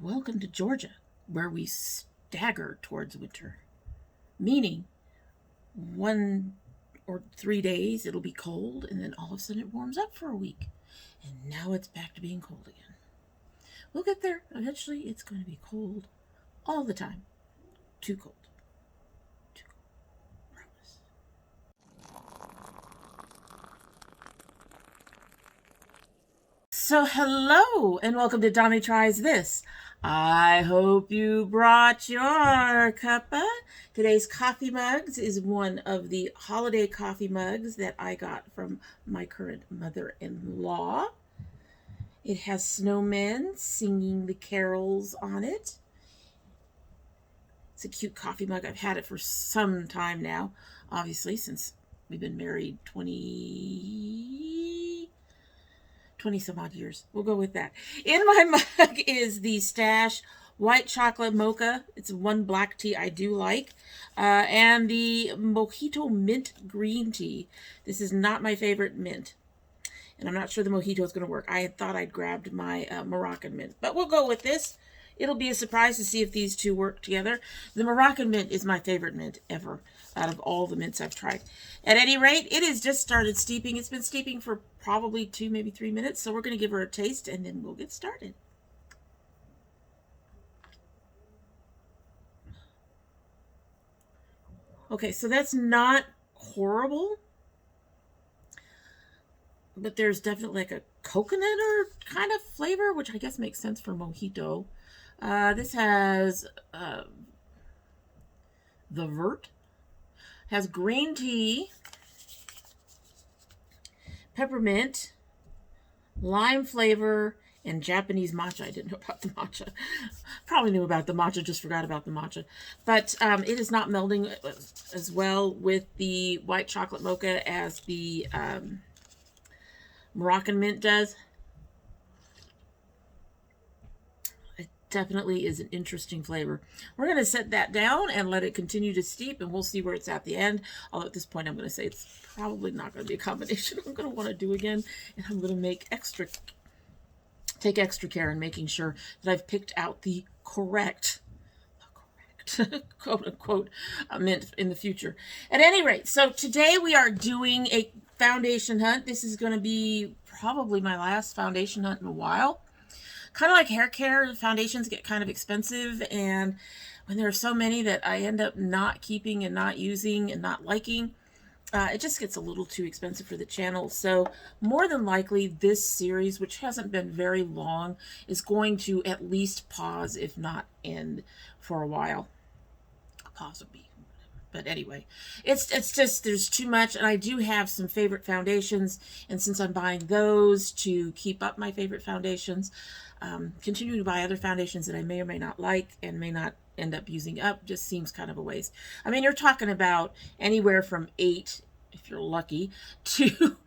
Welcome to Georgia, where we stagger towards winter. Meaning, 1 or 3 days it'll be cold, and then all of a sudden it warms up for a week. And now it's back to being cold again. We'll get there. Eventually it's going to be cold all the time. Too cold. Too cold. Promise. So hello, and welcome to domytriesthis. I hope you brought your cuppa. Today's coffee mugs is one of the holiday coffee mugs that I got from my current mother-in-law. It has snowmen singing the carols on it. It's a cute coffee mug. I've had it for some time now, obviously, since we've been married 20 some odd years. We'll go with that. In my mug is the Stash White Chocolate Mocha. It's one black tea I do like. And the Mojito Mint Green Tea. This is not my favorite mint. And I'm not sure the Mojito is going to work. I had thought I'd grabbed my Moroccan mint. But we'll go with this. It'll be a surprise to see if these two work together. The Moroccan mint is my favorite mint ever out of all the mints I've tried. At any rate, it has just started steeping. It's been steeping for probably 2, maybe 3 minutes. So we're going to give her a taste and then we'll get started. Okay, so that's not horrible. But there's definitely like a coconut or kind of flavor, which I guess makes sense for Mojito. This has the Vert. Has green tea, peppermint, lime flavor, and Japanese matcha. I didn't know about the matcha. Probably knew about the matcha, just forgot about the matcha. But it is not melding as well with the white chocolate mocha as the Moroccan mint does. It definitely is an interesting flavor. We're going to set that down and let it continue to steep, and we'll see where it's at the end. Although at this point I'm going to say it's probably not going to be a combination I'm going to want to do again, and I'm going to take extra care in making sure that I've picked out the correct quote unquote mint in the future. At any rate, so today we are doing a foundation hunt. This is going to be probably my last foundation hunt in a while. Kind of like hair care, foundations get kind of expensive, and when there are so many that I end up not keeping and not using and not liking, it just gets a little too expensive for the channel. So more than likely this series, which hasn't been very long, is going to at least pause, if not end, for a while. Pause would be, but anyway, it's just there's too much, and I do have some favorite foundations, and since I'm buying those to keep up my favorite foundations, continuing to buy other foundations that I may or may not like and may not end up using up just seems kind of a waste. I mean, you're talking about anywhere from $8, if you're lucky, to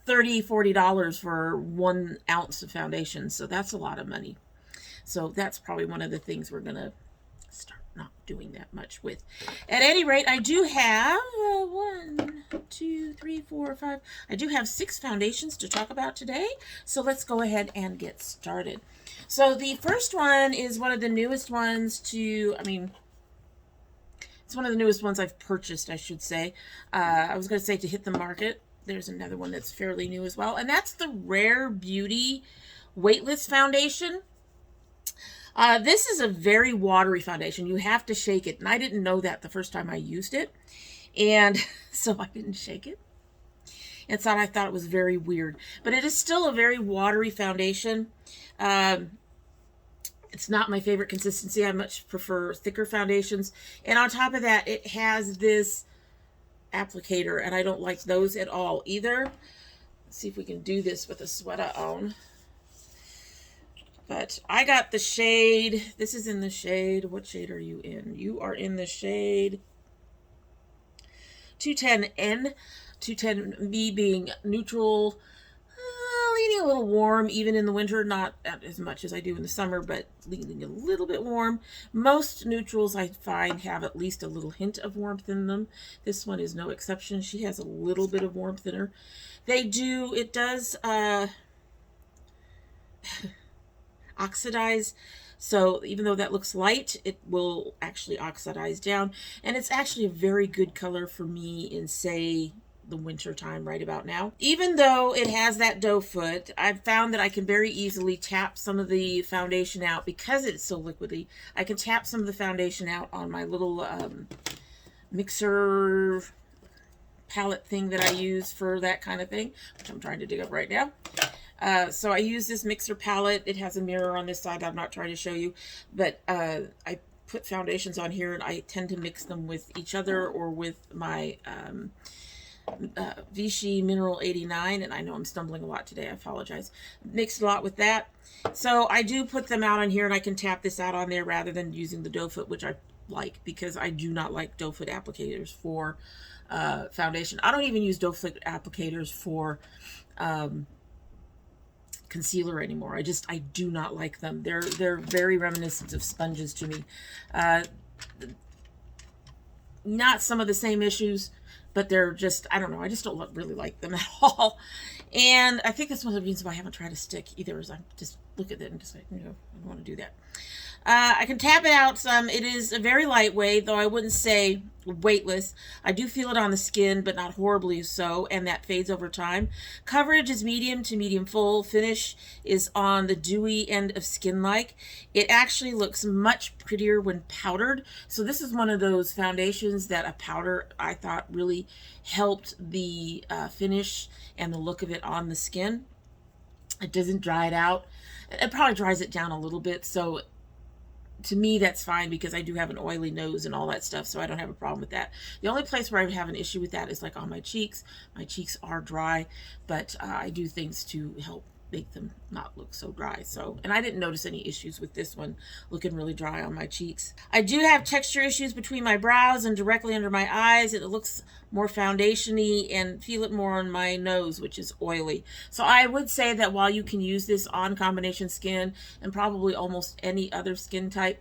$30-$40 for 1 ounce of foundation. So that's a lot of money. So that's probably one of the things we're gonna start not doing that much with. At any rate, I do have 1, 2, 3, 4, 5. I do have 6 foundations to talk about today. So let's go ahead and get started. So the first one is one of the newest ones it's one of the newest ones I've purchased, I should say. I was going to say to hit the market. There's another one that's fairly new as well, and that's the Rare Beauty Weightless Foundation. This is a very watery foundation. You have to shake it, and I didn't know that the first time I used it, and so I didn't shake it. And so I thought it was very weird, but it is still a very watery foundation. It's not my favorite consistency. I much prefer thicker foundations, and on top of that, it has this applicator, and I don't like those at all either. Let's see if we can do this with a sweater on. But I got the shade. This is in the shade. What shade are you in? You are in the shade 210N. 210B being neutral, leaning a little warm, even in the winter. Not as much as I do in the summer, but leaning a little bit warm. Most neutrals I find have at least a little hint of warmth in them. This one is no exception. She has a little bit of warmth in her. It does oxidize So even though that looks light, it will actually oxidize down. And it's actually a very good color for me in, say, the winter time right about now. Even though it has that doe foot, I've found that I can very easily tap some of the foundation out because it's so liquidy. I can tap some of the foundation out on my little mixer palette thing that I use for that kind of thing, which I'm trying to dig up right now. So I use this mixer palette. It has a mirror on this side that I'm not trying to show you, but I put foundations on here and I tend to mix them with each other or with my Vichy Mineral 89, and I know I'm stumbling a lot today, I apologize. Mixed a lot with that. So I do put them out on here and I can tap this out on there rather than using the doe foot, which I like because I do not like doe foot applicators for foundation. I don't even use doe foot applicators for concealer anymore. I do not like them. They're very reminiscent of sponges to me. Not some of the same issues, but they're just, I don't know, I just don't really like them at all. And I think that's one of the reasons why I haven't tried a stick either, is I just look at it and just like, you know, I don't want to do that. I can tap it out some. It is a very lightweight, though I wouldn't say weightless. I do feel it on the skin, but not horribly so, and that fades over time. Coverage is medium to medium full. Finish is on the dewy end of skin-like. It actually looks much prettier when powdered. So this is one of those foundations that a powder I thought really helped the finish and the look of it on the skin. It doesn't dry it out. It probably dries it down a little bit, so to me, that's fine because I do have an oily nose and all that stuff, so I don't have a problem with that. The only place where I would have an issue with that is like on my cheeks. My cheeks are dry, but I do things to help make them not look so dry. So, and I didn't notice any issues with this one looking really dry on my cheeks. I do have texture issues between my brows and directly under my eyes. It looks more foundation-y and feel it more on my nose, which is oily. So I would say that while you can use this on combination skin and probably almost any other skin type,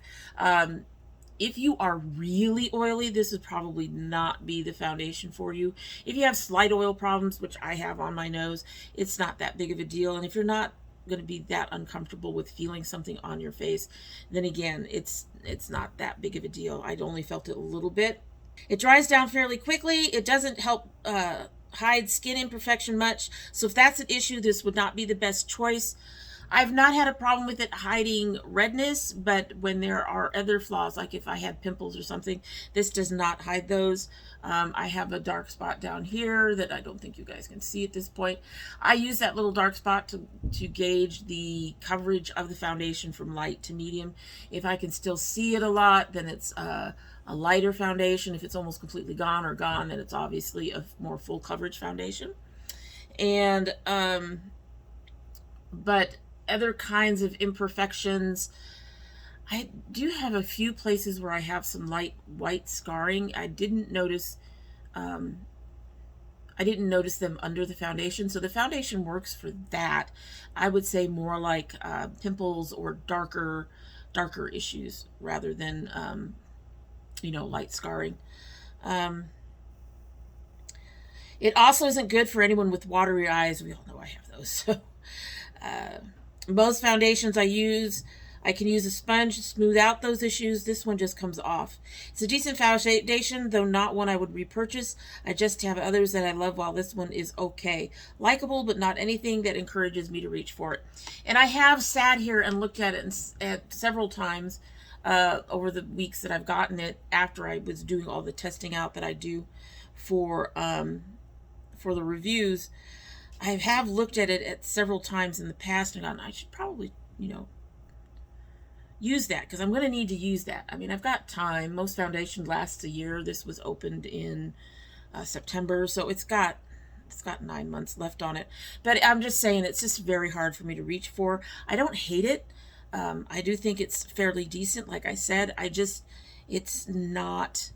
if you are really oily, this would probably not be the foundation for you. If you have slight oil problems, which I have on my nose, it's not that big of a deal. And if you're not going to be that uncomfortable with feeling something on your face, then again, it's not that big of a deal. I'd only felt it a little bit. It dries down fairly quickly. It doesn't help hide skin imperfection much. So if that's an issue, this would not be the best choice. I've not had a problem with it hiding redness, but when there are other flaws, like if I had pimples or something, this does not hide those. I have a dark spot down here that I don't think you guys can see at this point. I use that little dark spot to gauge the coverage of the foundation from light to medium. If I can still see it a lot, then it's a lighter foundation. If it's almost completely gone, then it's obviously a more full coverage foundation. And, but other kinds of imperfections, I do have a few places where I have some light white scarring. I didn't notice them under the foundation, so the foundation works for that. I would say more like pimples or darker issues rather than you know, light scarring. It also isn't good for anyone with watery eyes. We all know I have those. So most foundations I can use a sponge to smooth out those issues. This one just comes off. It's a decent foundation, though not one I would repurchase. I just have others that I love, while this one is okay. Likeable, but not anything that encourages me to reach for it. And I have sat here and looked at it several times over the weeks that I've gotten it, after I was doing all the testing out that I do for the reviews. I have looked at it at several times in the past and gone, I should probably, you know, use that, because I'm going to need to use that. I mean, I've got time. Most foundation lasts a year. This was opened in September, so it's got 9 months left on it. But I'm just saying, it's just very hard for me to reach for. I don't hate it. I do think it's fairly decent. Like I said, it's not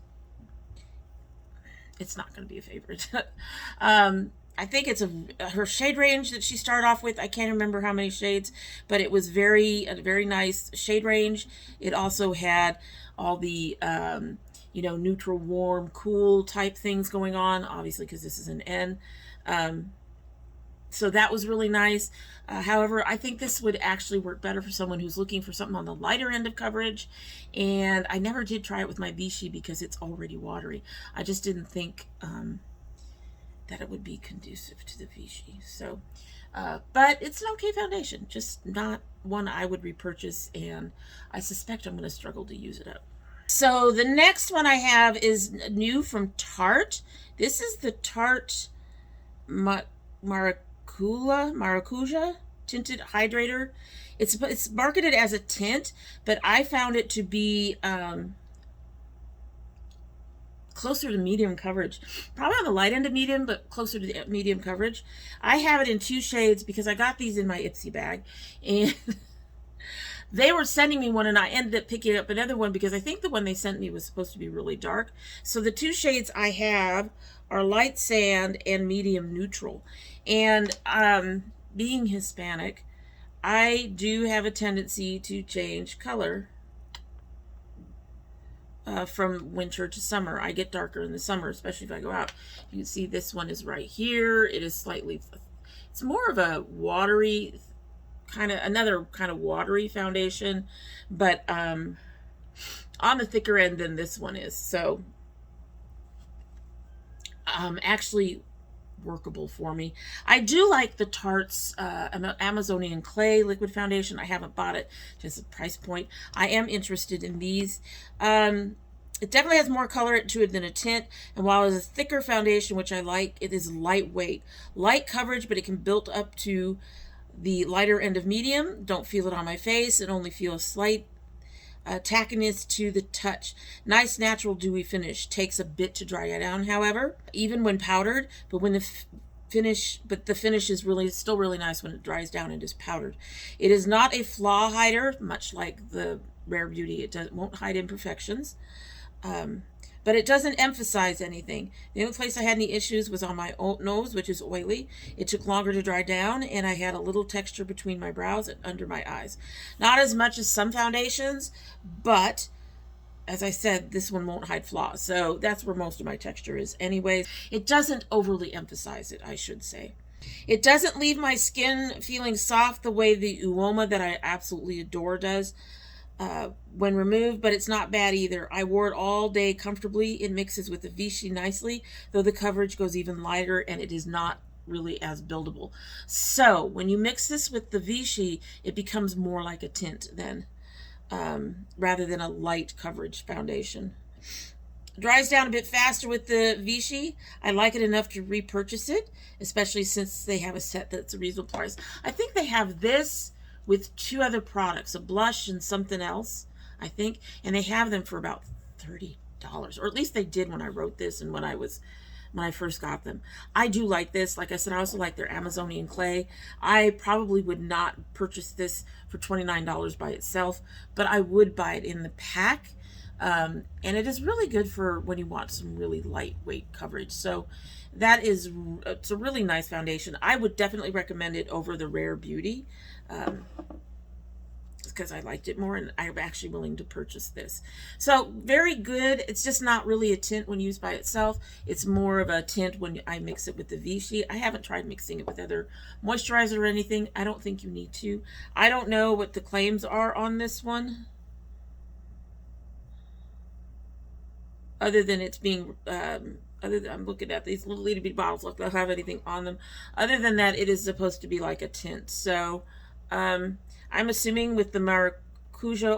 going to be a favorite. I think it's her shade range that she started off with. I can't remember how many shades, but it was a very nice shade range. It also had all the, you know, neutral, warm, cool type things going on, obviously, because this is an N. So that was really nice. However, I think this would actually work better for someone who's looking for something on the lighter end of coverage. And I never did try it with my Vichy because it's already watery. I just didn't think that it would be conducive to the Vichy. So, but it's an okay foundation, just not one I would repurchase, and I suspect I'm going to struggle to use it up. So the next one I have is new from Tarte. This is the Tarte Maracuja tinted hydrator. It's marketed as a tint, but I found it to be closer to medium coverage. Probably on the light end of medium, but closer to medium coverage. I have it in 2 shades because I got these in my Ipsy bag, and they were sending me one, and I ended up picking up another one because I think the one they sent me was supposed to be really dark. So the 2 shades I have are light sand and medium neutral. And being Hispanic, I do have a tendency to change color from winter to summer. I get darker in the summer, especially if I go out. You can see this one is right here. It is slightly, it's more of a watery, another kind of watery foundation, but on the thicker end than this one is. So actually workable for me. I do like the Tarte's Amazonian Clay liquid foundation. I haven't bought it, just a price point. I am interested in these. It definitely has more color to it than a tint, and while it's a thicker foundation, which I like, it is lightweight. Light coverage, but it can build up to the lighter end of medium. Don't feel it on my face, and only feel a slight tackiness to the touch. Nice natural dewy finish. Takes a bit to dry down, however, even when powdered, but when the finish is still really nice when it dries down and is powdered. It is not a flaw hider, much like the Rare Beauty. It won't hide imperfections. But it doesn't emphasize anything. The only place I had any issues was on my nose, which is oily. It took longer to dry down, and I had a little texture between my brows and under my eyes. Not as much as some foundations, but as I said, this one won't hide flaws. So that's where most of my texture is anyways. It doesn't overly emphasize it, I should say. It doesn't leave my skin feeling soft the way the Uoma that I absolutely adore does. When removed, but it's not bad either. I wore it all day comfortably. It mixes with the Vichy nicely, though the coverage goes even lighter, and it is not really as buildable. So when you mix this with the Vichy, it becomes more like a tint then, rather than a light coverage foundation. Dries down a bit faster with the Vichy. I like it enough to repurchase it, especially since they have a set that's a reasonable price. I think they have this with 2 other products, a blush and something else, I think, and they have them for about $30, or at least they did when I wrote this and when I first got them. I do like this. Like I said, I also like their Amazonian Clay. I probably would not purchase this for $29 by itself, but I would buy it in the pack. And it is really good for when you want some really lightweight coverage. So it's a really nice foundation. I would definitely recommend it over the Rare Beauty, because I liked it more, and I'm actually willing to purchase this. So very good. It's just not really a tint when used by itself. It's more of a tint when I mix it with the Vichy. I haven't tried mixing it with other moisturizer or anything. I don't think you need to. I don't know what the claims are on this one, other than it's being I'm looking at these little itty bitty bottles. Look, they'll have anything on them. Other than that, it is supposed to be like a tint. So I'm assuming with the maracuja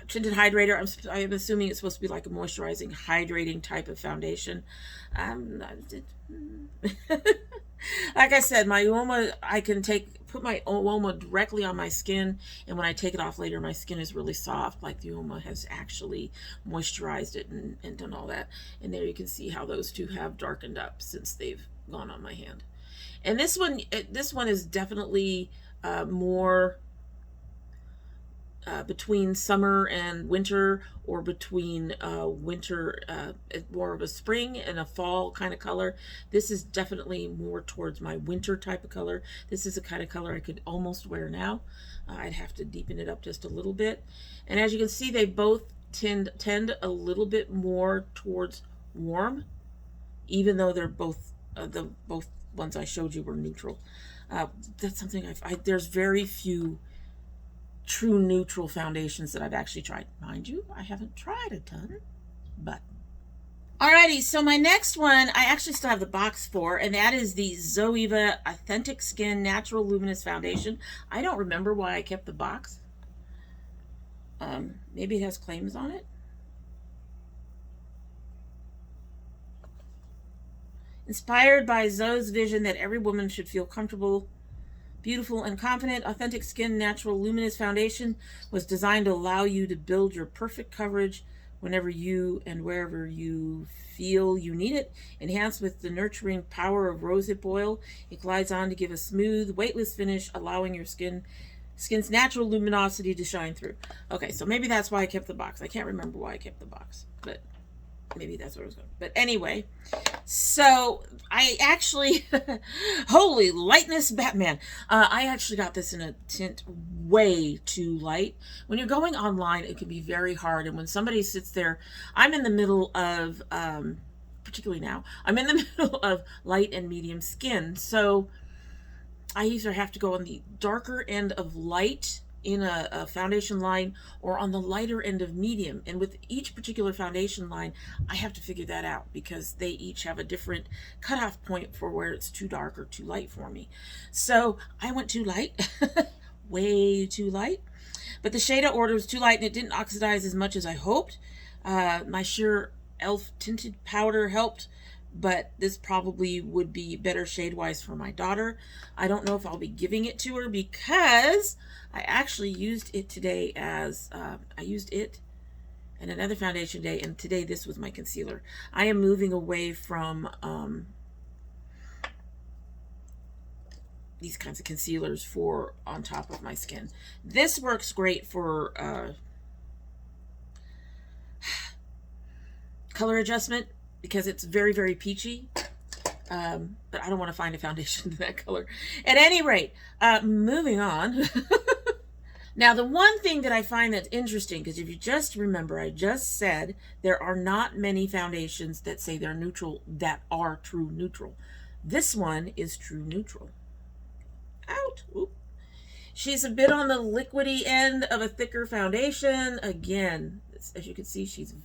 tinted hydrator, I'm assuming it's supposed to be like a moisturizing, hydrating type of foundation. Like I said, my Uoma, I can put my Uoma directly on my skin, and when I take it off later, my skin is really soft, like the Uoma has actually moisturized it and done all that. And there you can see how those two have darkened up since they've gone on my hand. And this one is definitely more between summer and winter, or between winter, more of a spring and a fall kind of color. This is definitely more towards my winter type of color. This is the kind of color I could almost wear now. I'd have to deepen it up just a little bit. And as you can see, they both tend a little bit more towards warm, even though they're both the both ones I showed you were neutral. That's something there's very few true neutral foundations that I've actually tried. Mind you, I haven't tried a ton, but. Alrighty, so my next one, I actually still have the box for, and that is the Zoeva Authentic Skin Natural Luminous Foundation. I don't remember why I kept the box. Maybe it has claims on it. Inspired by Zoe's vision that every woman should feel comfortable, beautiful, and confident, Authentic Skin Natural Luminous Foundation was designed to allow you to build your perfect coverage whenever you and wherever you feel you need it. Enhanced with the nurturing power of rosehip oil, it glides on to give a smooth, weightless finish, allowing your skin's natural luminosity to shine through. Okay, so maybe that's why I kept the box. I can't remember why I kept the box, but maybe that's where I was going. But anyway, so I actually, holy lightness Batman. I actually got this in a tint way too light. When you're going online, it can be very hard. And when somebody sits there, I'm in the middle of, particularly now, I'm in the middle of light and medium skin. So I either have to go on the darker end of light in a foundation line or on the lighter end of medium. And with each particular foundation line, I have to figure that out because they each have a different cutoff point for where it's too dark or too light for me. So I went too light, way too light. But the shade I ordered was too light and it didn't oxidize as much as I hoped. My sheer e.l.f. tinted powder helped, but this probably would be better shade-wise for my daughter. I don't know if I'll be giving it to her because I actually used it today as, I used it and another foundation day, and today this was my concealer. I am moving away from these kinds of concealers for on top of my skin. This works great for color adjustment, because it's very, very peachy. But I don't want to find a foundation in that color. At any rate, moving on. Now, the one thing that I find that's interesting, because if you just remember, I just said there are not many foundations that say they're neutral that are true neutral. This one is true neutral. Out. Oop. She's a bit on the liquidy end of a thicker foundation. Again, as you can see, she's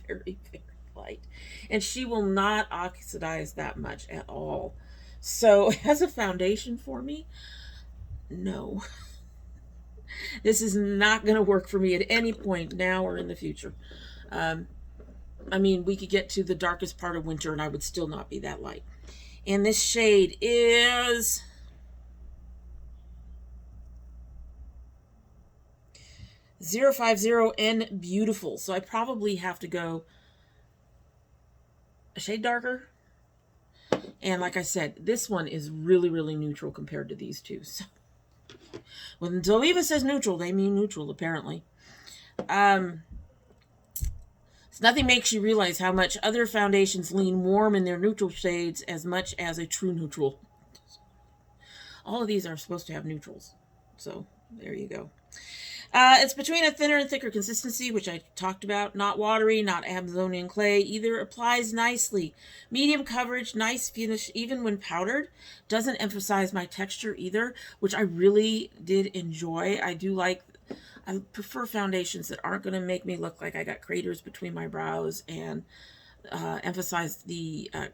very, very light, and she will not oxidize that much at all. So as a foundation for me, no, this is not going to work for me at any point now or in the future. I mean, we could get to the darkest part of winter and I would still not be that light. And this shade is .050N Beautiful. So I probably have to go a shade darker. And like I said, this one is really, really neutral compared to these two. So when Zoeva says neutral, they mean neutral, apparently. So nothing makes you realize how much other foundations lean warm in their neutral shades as much as a true neutral. All of these are supposed to have neutrals. So there you go. It's between a thinner and thicker consistency, which I talked about. Not watery, not Amazonian clay. Either applies nicely. Medium coverage, nice finish, even when powdered. Doesn't emphasize my texture either, which I really did enjoy. I prefer foundations that aren't going to make me look like I got craters between my brows and emphasize the... I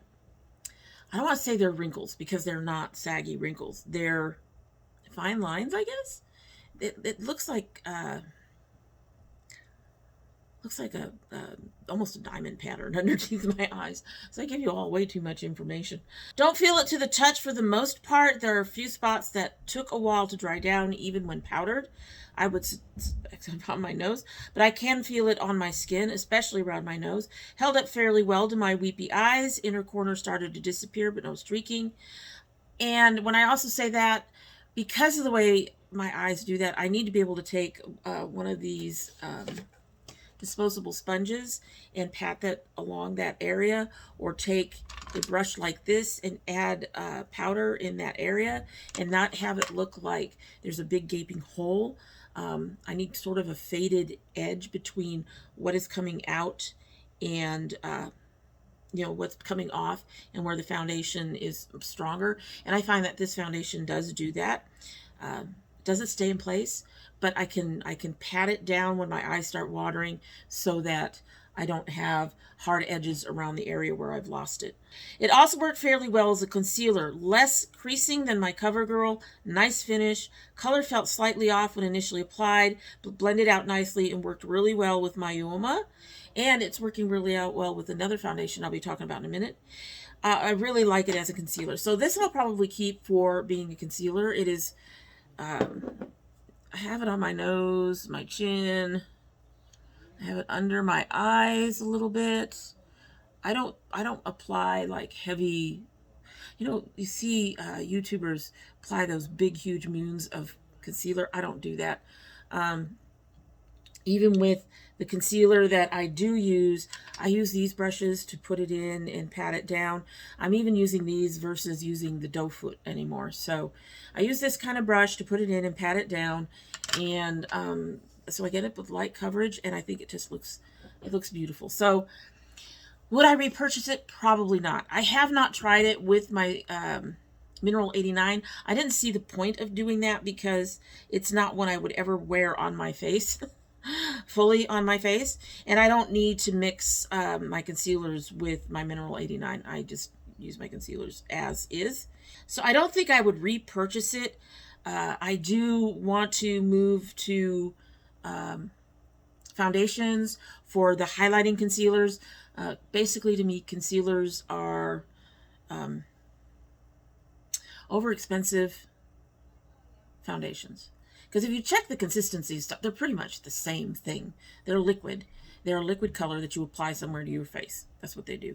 don't want to say they're wrinkles, because they're not saggy wrinkles. They're fine lines, I guess. It looks like almost a diamond pattern underneath my eyes. So I give you all way too much information. Don't feel it to the touch for the most part. There are a few spots that took a while to dry down even when powdered. I would except on my nose, but I can feel it on my skin, especially around my nose. Held up fairly well to my weepy eyes. Inner corner started to disappear, but no streaking. And when I also say that, because of the way my eyes do that, I need to be able to take one of these disposable sponges and pat that along that area, or take a brush like this and add powder in that area and not have it look like there's a big gaping hole. I need sort of a faded edge between what is coming out and you know, what's coming off and where the foundation is stronger. And I find that this foundation does do that. It doesn't stay in place, but I can pat it down when my eyes start watering so that I don't have hard edges around the area where I've lost it. It also worked fairly well as a concealer. Less creasing than my CoverGirl. Nice finish. Color felt slightly off when initially applied, but blended out nicely and worked really well with my Uoma. And it's working really out well with another foundation I'll be talking about in a minute. I really like it as a concealer. So this I'll probably keep for being a concealer. It is, I have it on my nose, my chin. I have it under my eyes a little bit. I don't apply like heavy, you know, you see YouTubers apply those big, huge moons of concealer. I don't do that. Even with the concealer that I do use, I use these brushes to put it in and pat it down. I'm even using these versus using the doe foot anymore. So I use this kind of brush to put it in and pat it down. And so I get it with light coverage, and I think it just looks beautiful. So would I repurchase it? Probably not. I have not tried it with my Mineral 89. I didn't see the point of doing that because it's not one I would ever wear on my face, fully on my face. And I don't need to mix my concealers with my Mineral 89. I just use my concealers as is. So I don't think I would repurchase it. I do want to move to foundations for the highlighting concealers. Basically, to me, concealers are over-expensive foundations. Because if you check the consistency stuff, they're pretty much the same thing. They're liquid. They're a liquid color that you apply somewhere to your face. That's what they do.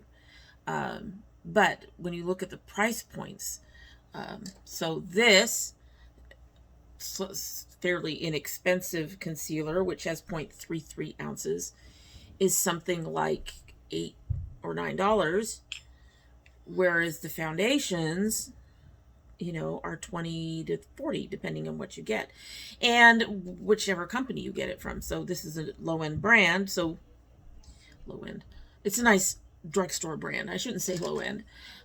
But when you look at the price points, so this fairly inexpensive concealer, which has 0.33 ounces, is something like $8 or $9, whereas the foundations, you know, are 20 to 40 depending on what you get and whichever company you get it from. So this is a low-end brand, so low-end. It's a nice drugstore brand. I shouldn't say low-end.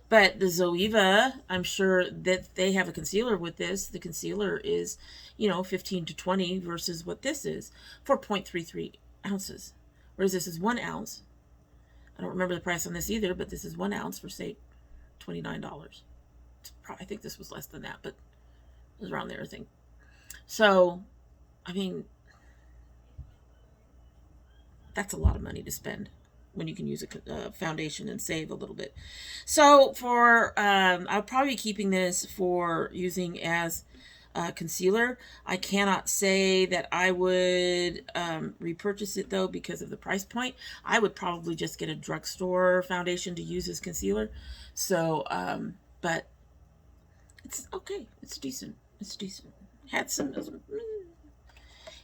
But the Zoeva, I'm sure that they have a concealer with this. The concealer is, you know, 15 to 20 versus what this is for 0.33 ounces. Whereas this is 1 ounce. I don't remember the price on this either, but this is 1 ounce for, say, $29. I think this was less than that, but it was around there, I think. So, I mean, that's a lot of money to spend when you can use a foundation and save a little bit. So for, I'll probably be keeping this for using as concealer. I cannot say that I would repurchase it though because of the price point. I would probably just get a drugstore foundation to use as concealer. So, but it's okay. It's decent. It's decent. Had some.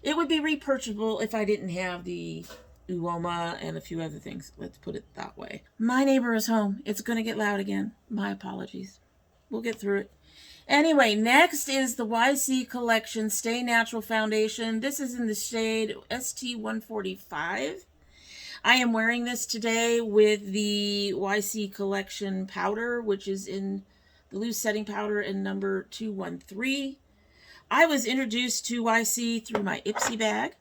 It would be repurchasable if I didn't have the Uoma and a few other things. Let's put it that way. My neighbor is home. It's going to get loud again. My apologies. We'll get through it. Anyway, next is the YC Collection Stay Natural Foundation. This is in the shade ST145. I am wearing this today with the YC Collection powder, which is in the loose setting powder in number 213. I was introduced to YC through my Ipsy bag,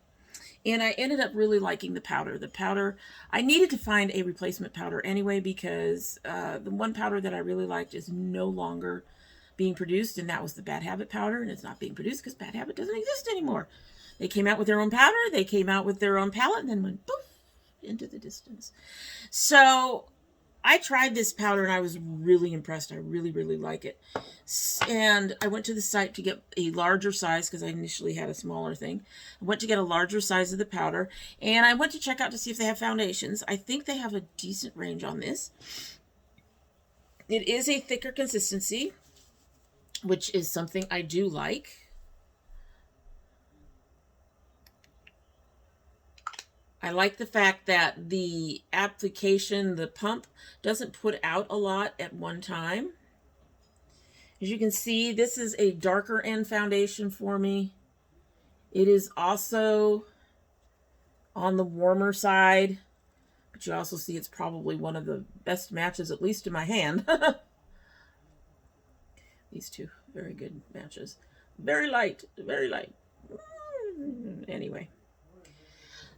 and I ended up really liking the powder. The powder, I needed to find a replacement powder anyway because the one powder that I really liked is no longer being produced, and that was the Bad Habit powder, and it's not being produced because Bad Habit doesn't exist anymore. They came out with their own powder, they came out with their own palette, and then went poof into the distance. So I tried this powder and I was really impressed. I really, really like it. And I went to the site to get a larger size because I initially had a smaller thing. I went to get a larger size of the powder, and I went to check out to see if they have foundations. I think they have a decent range on this. It is a thicker consistency, which is something I do like. I like the fact that the application, the pump, doesn't put out a lot at one time. As you can see, this is a darker end foundation for me. It is also on the warmer side But you also see it's probably one of the best matches, at least in my hand. These two, very good matches. Very light, very light. Anyway.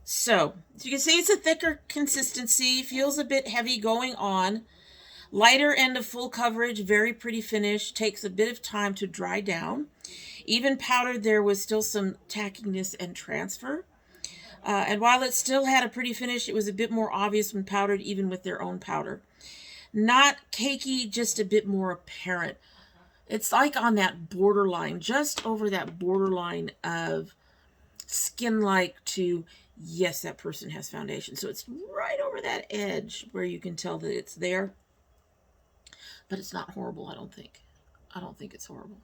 So, as you can see, it's a thicker consistency. Feels a bit heavy going on. Lighter end of full coverage, very pretty finish. Takes a bit of time to dry down. Even powdered, there was still some tackiness and transfer. And while it still had a pretty finish, it was a bit more obvious when powdered, even with their own powder. Not cakey, just a bit more apparent. It's like on that borderline, just over that borderline of skin-like to, yes, that person has foundation. So it's right over that edge where you can tell that it's there. But it's not horrible, I don't think. I don't think it's horrible.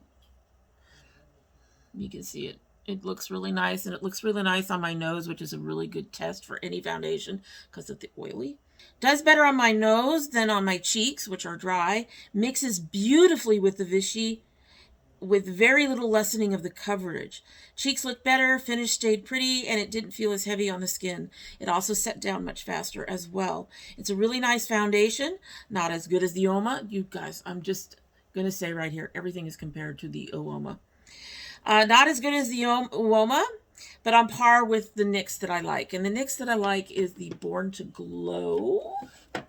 You can see it. It looks really nice, and it looks really nice on my nose, which is a really good test for any foundation because of the oily. Does better on my nose than on my cheeks, which are dry. Mixes beautifully with the Vichy, with very little lessening of the coverage. Cheeks look better, finish stayed pretty, and it didn't feel as heavy on the skin. It also set down much faster as well. It's a really nice foundation, not as good as the Uoma. You guys, I'm just going to say right here, everything is compared to the Uoma. Not as good as the Uoma, but on par with the NYX that I like. And the NYX that I like is the Born to Glow. I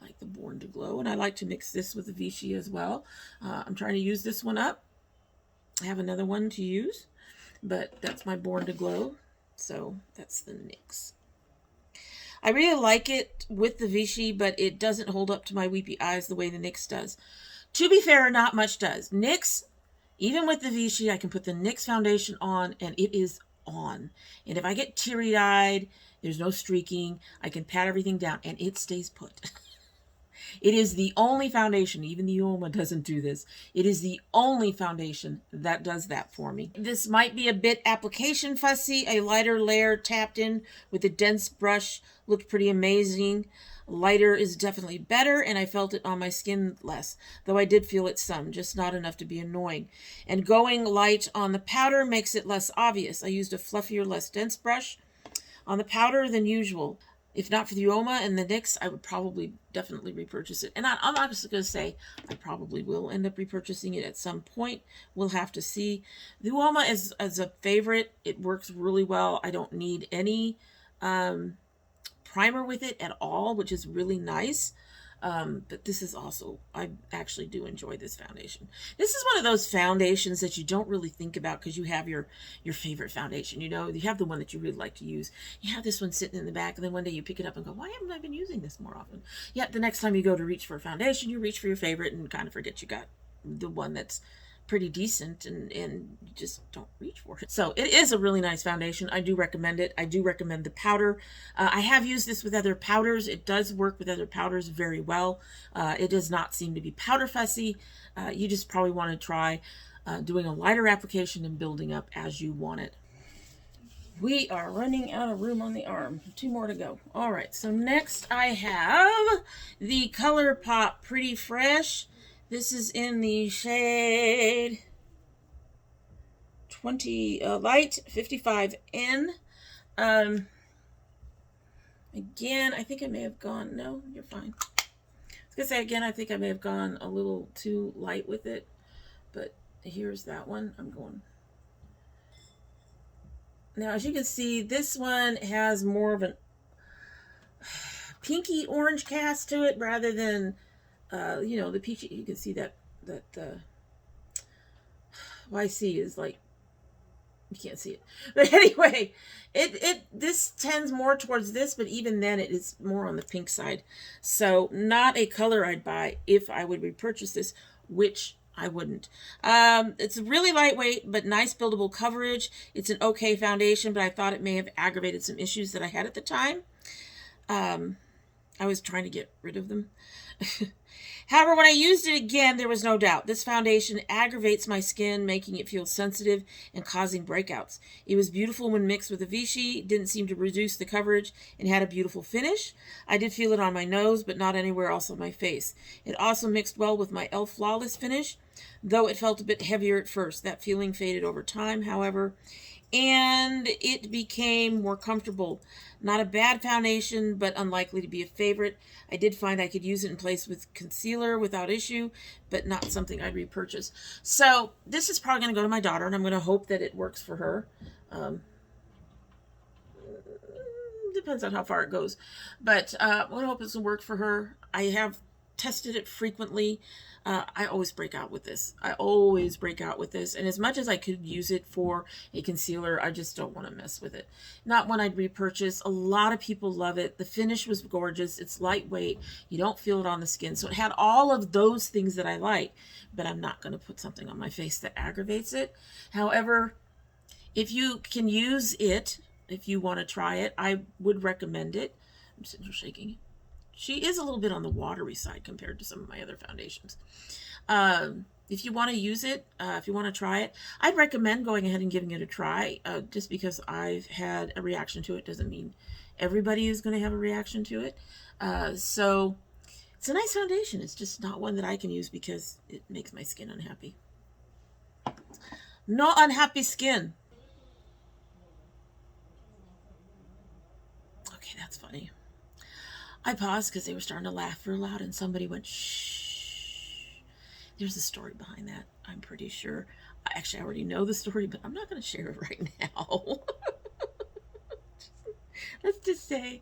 like the Born to Glow, and I like to mix this with the Vichy as well. I'm trying to use this one up. I have another one to use, but that's my Born to Glow. So that's the NYX. I really like it with the Vichy, but it doesn't hold up to my weepy eyes the way the NYX does. To be fair, not much does. NYX, even with the Vichy, I can put the NYX foundation on, and it is on. And if I get teary-eyed, there's no streaking, I can pat everything down, and it stays put. It is the only foundation, even the Uoma doesn't do this. It is the only foundation that does that for me. This might be a bit application fussy. A lighter layer tapped in with a dense brush looked pretty amazing. Lighter is definitely better, and I felt it on my skin less, though I did feel it some, just not enough to be annoying. And going light on the powder makes it less obvious. I used a fluffier, less dense brush on the powder than usual. If not for the Uoma and the NYX, I would probably definitely repurchase it. And I'm obviously going to say I probably will end up repurchasing it at some point. We'll have to see. The Uoma is as a favorite. It works really well. I don't need any primer with it at all, which is really nice. But this is also, I actually do enjoy this foundation. This is one of those foundations that you don't really think about because you have your favorite foundation. You know, you have the one that you really like to use. You have this one sitting in the back, and then one day you pick it up and go, why haven't I been using this more often? Yet the next time you go to reach for a foundation, you reach for your favorite and kind of forget you got the one that's pretty decent, and you just don't reach for it. So it is a really nice foundation. I do recommend it. I do recommend the powder. I have used this with other powders. It does work with other powders very well. It does not seem to be powder fussy. You just probably want to try doing a lighter application and building up as you want it. We are running out of room on the arm. 2 more to go. All right, so next I have the ColourPop Pretty Fresh. This is in the shade 20 light 55N. Again, I think I may have gone, no, you're fine. I was gonna say again, I think I may have gone a little too light with it, but here's that one. I'm going. Now, as you can see, this one has more of an pinky orange cast to it rather than you know, the peachy. You can see that YC is like, you can't see it, but anyway, this tends more towards this, but even then it is more on the pink side. So not a color I'd buy if I would repurchase this, which I wouldn't. It's really lightweight, but nice buildable coverage. It's an okay foundation, but I thought it may have aggravated some issues that I had at the time. I was trying to get rid of them. However, when I used it again, there was no doubt. This foundation aggravates my skin, making it feel sensitive and causing breakouts. It was beautiful when mixed with a Vichy. It didn't seem to reduce the coverage and had a beautiful finish. I did feel it on my nose, but not anywhere else on my face. It also mixed well with my e.l.f. Flawless finish, though it felt a bit heavier at first. That feeling faded over time, however. and it became more comfortable. Not a bad foundation, but unlikely to be a favorite. I did find I could use it in place with concealer without issue, but not something I'd repurchase. So this is probably going to go to my daughter, and I'm going to hope that it works for her. Depends on how far it goes, but I hope this will work for her. I have tested it frequently. I always break out with this. And as much as I could use it for a concealer, I just don't want to mess with it. Not one I'd repurchase. A lot of people love it. The finish was gorgeous. It's lightweight. You don't feel it on the skin. So it had all of those things that I like, but I'm not going to put something on my face that aggravates it. However, if you can use it, if you want to try it, I would recommend it. I'm sitting here shaking. She is a little bit on the watery side compared to some of my other foundations. If you want to use it, if you want to try it, I'd recommend going ahead and giving it a try. Just because I've had a reaction to it doesn't mean everybody is going to have a reaction to it. So it's a nice foundation. It's just not one that I can use because it makes my skin unhappy. No unhappy skin. Okay, that's funny. I paused because they were starting to laugh real loud and somebody went, shh. There's a story behind that, I'm pretty sure. Actually, I already know the story, but I'm not going to share it right now. Let's just say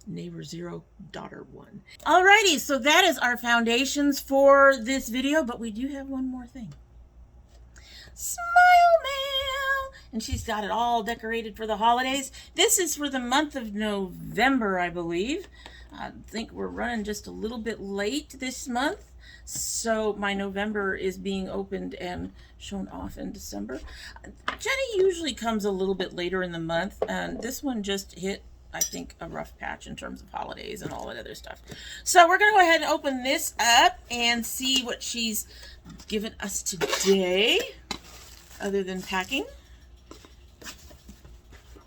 neighbor 0, daughter 1. Alrighty, so that is our foundations for this video, but we do have one more thing. Smile Mail! And she's got it all decorated for the holidays. This is for the month of November, I believe. I think we're running just a little bit late this month. So my November is being opened and shown off in December. Jenny usually comes a little bit later in the month, and this one just hit, I think, a rough patch in terms of holidays and all that other stuff. So we're going to go ahead and open this up and see what she's given us today, other than packing.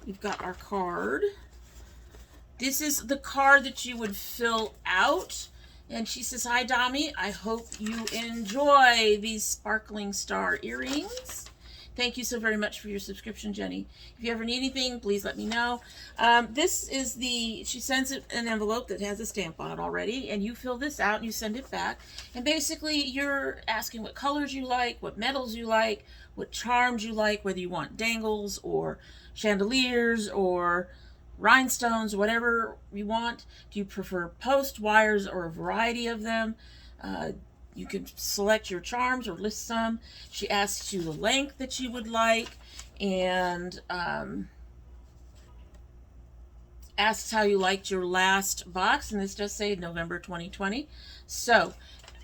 We've got our card. This is the card that you would fill out. And she says, hi, Dommy. I hope you enjoy these sparkling star earrings. Thank you so very much for your subscription, Jenny. If you ever need anything, please let me know. This is she sends an envelope that has a stamp on it already, and you fill this out and you send it back. And basically, you're asking what colors you like, what metals you like, what charms you like, whether you want dangles or chandeliers or rhinestones, whatever you want. Do you prefer post, wires, or a variety of them? You can select your charms or list some. She asks you the length that you would like, and asks how you liked your last box, and this does say November 2020. So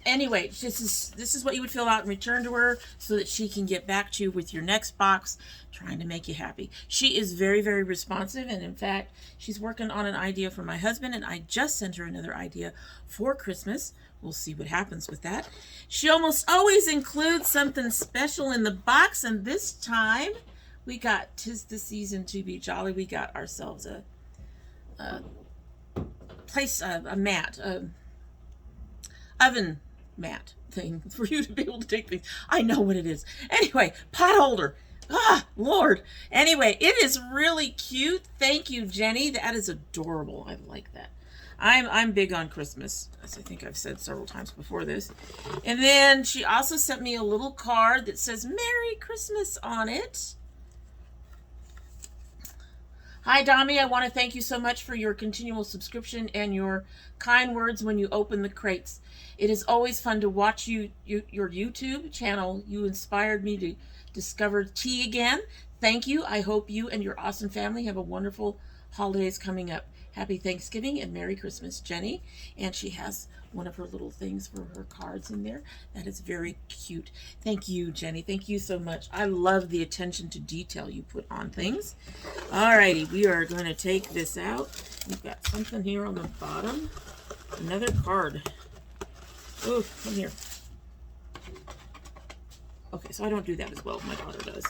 anyway, this is what you would fill out and return to her so that she can get back to you with your next box, trying to make you happy. She is very, very responsive, and in fact, she's working on an idea for my husband, and I just sent her another idea for Christmas. We'll see what happens with that. She almost always includes something special in the box, and this time we got 'tis the season to be jolly. We got ourselves a mat, oven mat thing for you to be able to take things. I know what it is. Anyway, pot holder. Ah, Lord. Anyway, it is really cute. Thank you, Jenny. That is adorable. I like that. I'm big on Christmas, as I think I've said several times before this. And then she also sent me a little card that says Merry Christmas on it. Hi, Dommy. I want to thank you so much for your continual subscription and your kind words when you open the crates. It is always fun to watch your YouTube channel. You inspired me to discover tea again. Thank you. I hope you and your awesome family have a wonderful holidays coming up. Happy Thanksgiving and Merry Christmas, Jenny. And she has one of her little things for her cards in there. That is very cute. Thank you, Jenny. Thank you so much. I love the attention to detail you put on things. Alrighty, we are going to take this out. We've got something here on the bottom. Another card. Oh, come here. Okay, so I don't do that as well as my daughter does.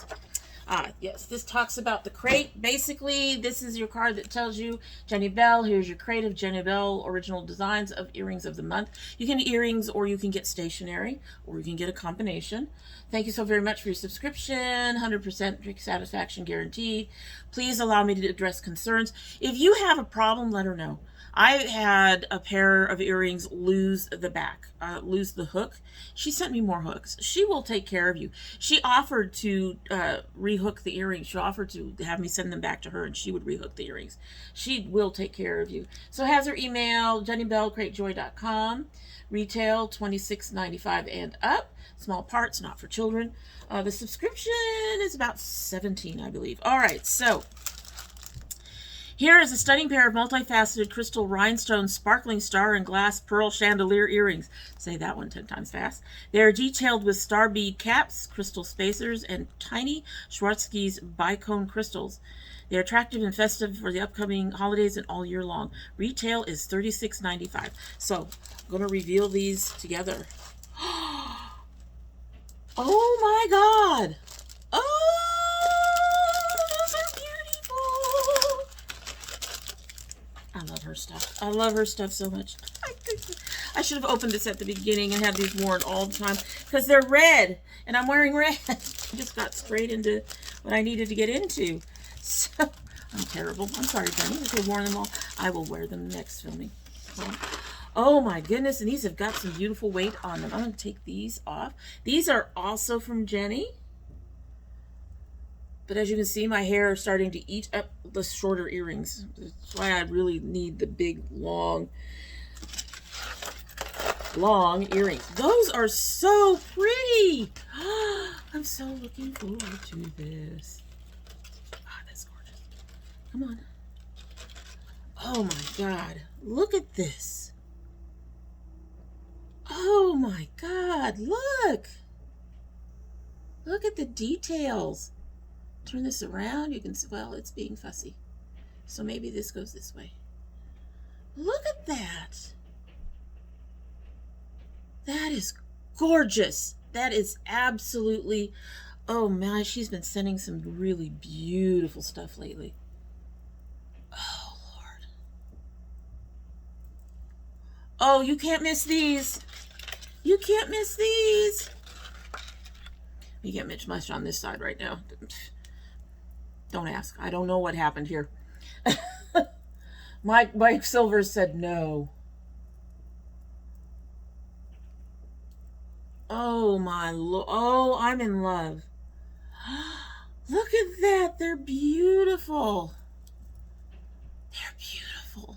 Yes, this talks about the crate. Basically, this is your card that tells you, JennyBelle, here's your crate of JennyBelle original designs of earrings of the month. You can get earrings, or you can get stationery, or you can get a combination. Thank you so very much for your subscription. 100% satisfaction guaranteed. Please allow me to address concerns. If you have a problem, let her know. I had a pair of earrings lose the back, lose the hook. She sent me more hooks. She will take care of you. She offered to rehook the earrings. She offered to have me send them back to her, and she would rehook the earrings. She will take care of you. So has her email, JennyBelle@cratejoy.com. Retail $26.95 and up. Small parts, not for children. The subscription is about $17, I believe. All right, so here is a stunning pair of multifaceted crystal rhinestone sparkling star and glass pearl chandelier earrings. Say that one 10 times fast. They are detailed with star bead caps, crystal spacers, and tiny Swarovski's bicone crystals. They're attractive and festive for the upcoming holidays and all year long. Retail is $36.95. So I'm going to reveal these together. Oh my God. I love her stuff. I love her stuff so much. I should have opened this at the beginning and had these worn all the time because they're red and I'm wearing red. I just got straight into what I needed to get into. So I'm terrible. I'm sorry, Jenny. If I've worn them all, I will wear them next filming. Oh my goodness. And these have got some beautiful weight on them. I'm going to take these off. These are also from Jenny. But as you can see, my hair is starting to eat up the shorter earrings. That's why I really need the big, long earrings. Those are so pretty. I'm so looking forward to this. Ah, that's gorgeous. Come on. Oh my God. Look at this. Oh my God. Look. Look at the details. Turn this around, you can see, well, it's being fussy. So maybe this goes this way. Look at that. That is gorgeous. That is absolutely, oh my, she's been sending some really beautiful stuff lately. Oh, Lord. Oh, you can't miss these. You can't miss these. You get Mitch much on this side right now. Don't ask. I don't know what happened here. Mike Silver said no. Oh my Lord. Oh, I'm in love. Look at that. They're beautiful. They're beautiful.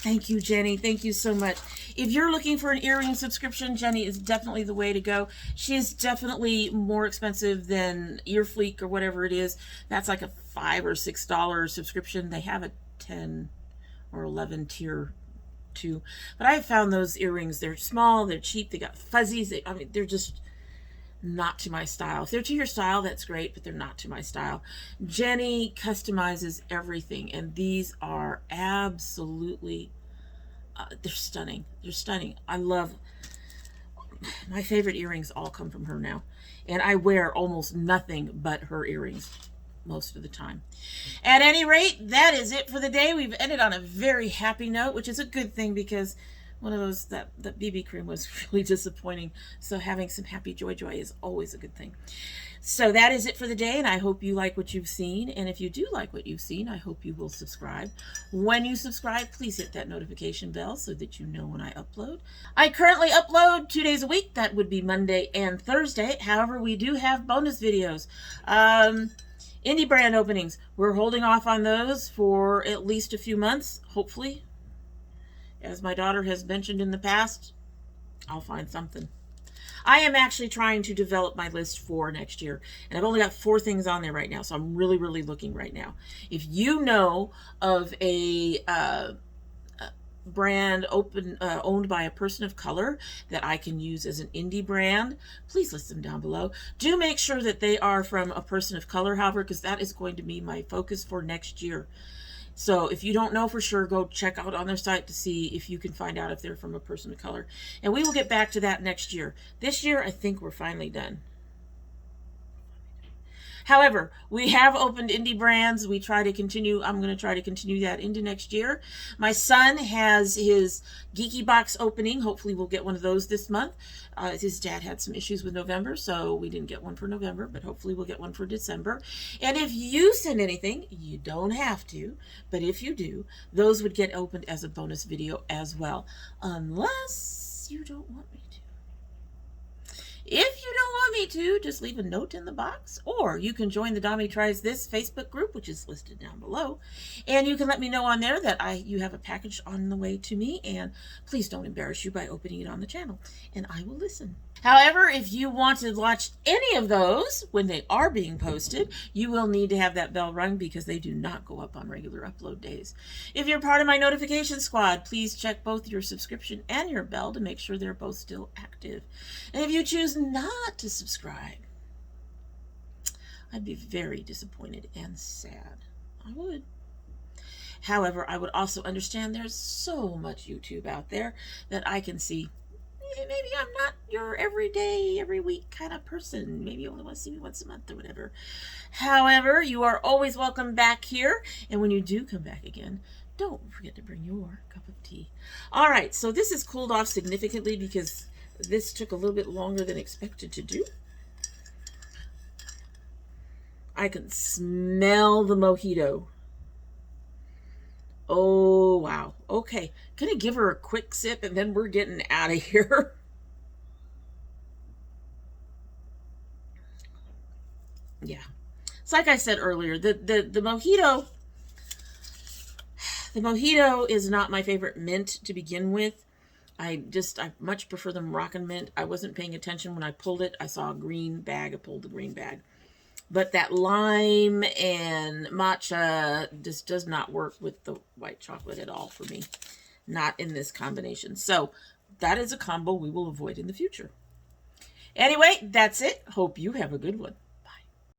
Thank you, Jenny. Thank you so much. If you're looking for an earring subscription, Jenny is definitely the way to go. She is definitely more expensive than Earfleek or whatever it is. That's like a $5 or $6 subscription. They have a 10 or 11 tier too. But I found those earrings, they're small, they're cheap, they got fuzzies. I mean, they're just not to my style. If they're to your style, that's great, but they're not to my style. Jenny customizes everything, and these are absolutely they're stunning. They're stunning. I love, my favorite earrings all come from her now. And I wear almost nothing but her earrings most of the time. At any rate, that is it for the day. We've ended on a very happy note, which is a good thing because one of those, that BB cream was really disappointing. So having some happy joy is always a good thing. So that is it for the day, and I hope you like what you've seen. And if you do like what you've seen, I hope you will subscribe. When you subscribe, please hit that notification bell so that you know when I upload. I currently upload 2 days a week. That would be Monday and Thursday. However, we do have bonus videos. Indie brand openings. We're holding off on those for at least a few months, hopefully. As my daughter has mentioned in the past, I'll find something. I am actually trying to develop my list for next year, and I've only got 4 things on there right now, so I'm really looking right now. If you know of a brand owned by a person of color that I can use as an indie brand, please list them down below. Do make sure that they are from a person of color, however, because that is going to be my focus for next year. So if you don't know for sure, go check out on their site to see if you can find out if they're from a person of color. And we will get back to that next year. This year, I think we're finally done. However, we have opened indie brands. We try to continue. I'm going to try to continue that into next year. My son has his Geeky Box opening. Hopefully we'll get one of those this month. His dad had some issues with November, so we didn't get one for November, but hopefully we'll get one for December. And if you send anything, you don't have to, but if you do, those would get opened as a bonus video as well, unless you don't want me to. If you don't want me to, just leave a note in the box, or you can join the Domi Tries This Facebook group, which is listed down below, and you can let me know on there that you have a package on the way to me, and please don't embarrass you by opening it on the channel, and I will listen. However, if you want to watch any of those when they are being posted, you will need to have that bell rung because they do not go up on regular upload days. If you're part of my notification squad, please check both your subscription and your bell to make sure they're both still active. And if you choose not to subscribe, I'd be very disappointed and sad. I would. However, I would also understand there's so much YouTube out there that I can see maybe I'm not your every day, every week kind of person. Maybe you only want to see me once a month or whatever. However, you are always welcome back here. And when you do come back again, don't forget to bring your cup of tea. All right, so this has cooled off significantly because this took a little bit longer than expected to do. I can smell the Mojito. Oh, wow. Okay. Gonna give her a quick sip and then we're getting out of here. Yeah. It's like I said earlier, the Mojito, is not my favorite mint to begin with. I much prefer the Moroccan mint. I wasn't paying attention when I pulled it. I saw a green bag. I pulled the green bag. But that lime and matcha just does not work with the white chocolate at all for me. Not in this combination. So that is a combo we will avoid in the future. Anyway, that's it. Hope you have a good one.